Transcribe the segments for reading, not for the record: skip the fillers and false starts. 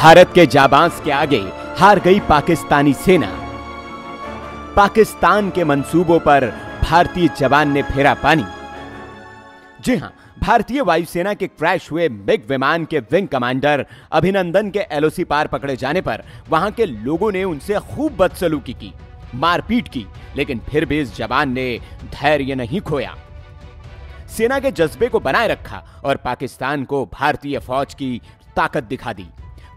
भारत के जाबांज के आगे हार गई पाकिस्तानी सेना। पाकिस्तान के मंसूबों पर भारतीय जवान ने फेरा पानी। जी हां, भारतीय वायुसेना के क्रैश हुए मिग विमान के विंग कमांडर अभिनंदन के एलओसी पार पकड़े जाने पर वहां के लोगों ने उनसे खूब बदसलूकी की, मारपीट की, लेकिन फिर भी इस जवान ने धैर्य नहीं खोया। सेना के जज्बे को बनाए रखा और पाकिस्तान को भारतीय फौज की ताकत दिखा दी।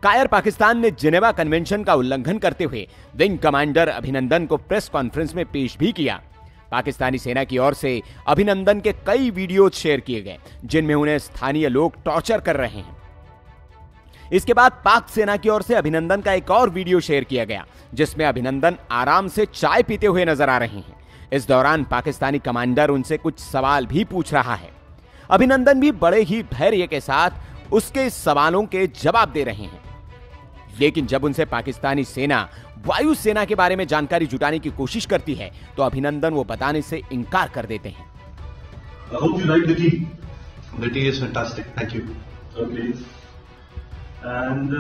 कायर पाकिस्तान ने जिनेवा कन्वेंशन का उल्लंघन करते हुए विंग कमांडर अभिनंदन को प्रेस कॉन्फ्रेंस में पेश भी किया। पाकिस्तानी सेना की ओर से अभिनंदन के कई वीडियो शेयर किए गए जिनमें उन्हें स्थानीय लोग टॉर्चर कर रहे हैं। इसके बाद पाक सेना की ओर से अभिनंदन का एक और वीडियो शेयर किया गया जिसमें अभिनंदन आराम से चाय पीते हुए नजर आ रहे हैं। इस दौरान पाकिस्तानी कमांडर उनसे कुछ सवाल भी पूछ रहा है। अभिनंदन भी बड़े ही धैर्य के साथ उसके सवालों के जवाब दे रहे हैं, लेकिन जब उनसे पाकिस्तानी सेना वायुसेना के बारे में जानकारी जुटाने की कोशिश करती है तो अभिनंदन वो बताने से इनकार कर देते हैं। I hope you like the tea. The tea is fantastic. Thank you. Okay. And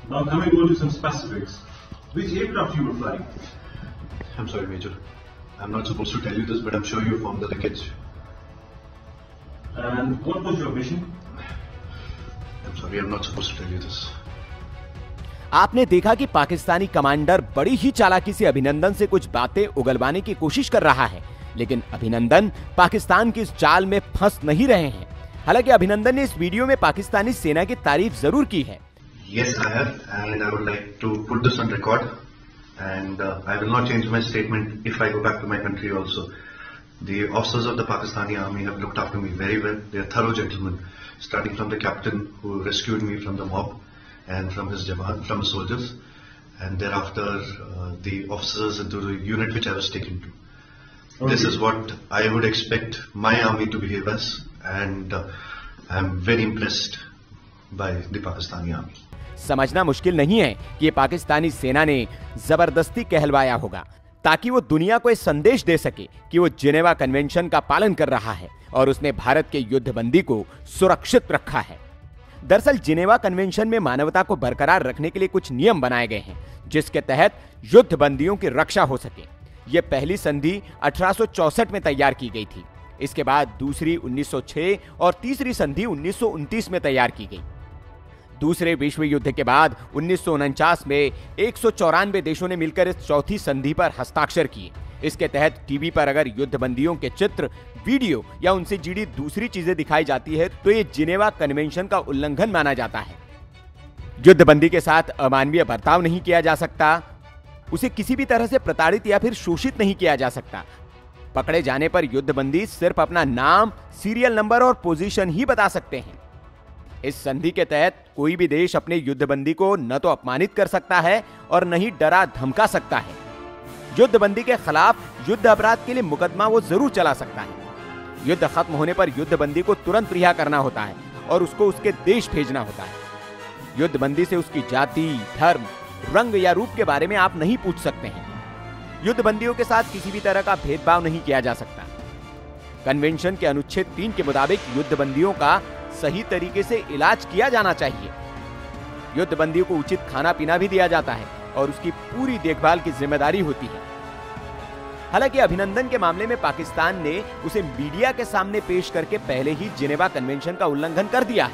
now coming over to some specifics. Which aircraft you were flying? I'm sorry, Major. I'm not supposed to tell you this, but I'm sure you found the wreckage. And what was your mission? I'm sorry, I'm not supposed to tell you this. आपने देखा कि Pakistani commander बड़ी ही चालाकी से अभिनंदन से कुछ बातें उगलवाने की कोशिश कर रहा है, लेकिन अभिनंदन पाकिस्तान की इस चाल में फंस नहीं रहे हैं। हालांकि अभिनंदन ने इस वीडियो में पाकिस्तानी सेना की तारीफ जरूर की है। Yes, I have, and I would like to put this on record. And I will not change my statement if I go back to my country also. The officers of the Pakistani army have looked after me very well. They are thorough gentlemen, starting from the captain who rescued me from the mob and from his jawan, from his soldiers, and thereafter the officers into the unit which I was taken to. Okay. This is what I would expect my army to behave as, and I am very impressed by the Pakistani army. समझना मुश्किल नहीं है कि ये पाकिस्तानी सेना ने जबरदस्ती कहलवाया होगा ताकि वो दुनिया को एक संदेश दे सके कि वो जिनेवा कन्वेंशन का पालन कर रहा है और उसने भारत के युद्धबंदी को सुरक्षित रखा है। दरअसल जिनेवा कन्वेंशन में मानवता को बरकरार रखने के लिए कुछ नियम बनाए गए हैं जिसके तहत युद्धबंदियों की रक्षा हो सके। ये पहली संधि 1864 में तैयार की गई थी। इसके बाद दूसरी 1906 और तीसरी संधि 1929 में तैयार की गई। दूसरे विश्व युद्ध के बाद 1949 में 194 देशों ने मिलकर इस चौथी संधि पर हस्ताक्षर किए। इसके तहत टीवी पर अगर युद्धबंदियों के चित्र, वीडियो या उनसे जुड़ी दूसरी चीजें दिखाई जाती है तो ये जिनेवा कन्वेंशन का उल्लंघन माना जाता है। युद्धबंदी के साथ अमानवीय बर्ताव नहीं किया जा सकता, उसे किसी भी तरह से प्रताड़ित या फिर शोषित नहीं किया जा सकता। पकड़े जाने पर युद्धबंदी सिर्फ अपना नाम, सीरियल नंबर और पोजीशन ही बता सकते हैं। इस संधि के तहत कोई भी देश अपने युद्धबंदी को न तो अपमानित कर सकता है और न ही डरा धमका सकता है। युद्धबंदी के खिलाफ युद्ध अपराध के लिए मुकदमा वो जरूर चला सकता है। युद्ध खत्म होने पर युद्धबंदी को तुरंत रिहा करना होता है और उसको उसके देश भेजना होता है। युद्धबंदी से उसकी जाति, धर्म, रंग या रूप के बारे में आप नहीं पूछ सकते हैं। युद्धबंदियों के साथ किसी भी तरह का भेदभाव नहीं किया जा सकता। कन्वेंशन के अनुच्छेद 3 के मुताबिक युद्धबंदियों का सही तरीके से इलाज किया जाना चाहिए। युद्धबंदियों को उचित खाना पीना भी दिया जाता है और उसकी पूरी देखभाल की जिम्मेदारी होती है। हालांकि अभिनंदन के मामले में पाकिस्तान ने उसे मीडिया के सामने पेश करके पहले ही जिनेवा कन्वेंशन का उल्लंघन कर दिया है,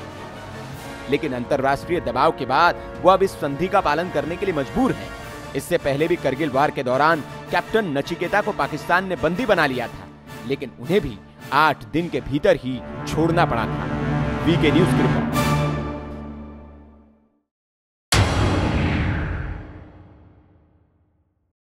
लेकिन अंतरराष्ट्रीय दबाव के बाद वो अब इस संधि का पालन करने के लिए मजबूर है। इससे पहले भी करगिल वार के दौरान कैप्टन नचिकेता को पाकिस्तान ने बंदी बना लिया था, लेकिन उन्हें भी 8 दिन के भीतर ही छोड़ना पड़ा था। वीके न्यूज़ की रिपोर्ट।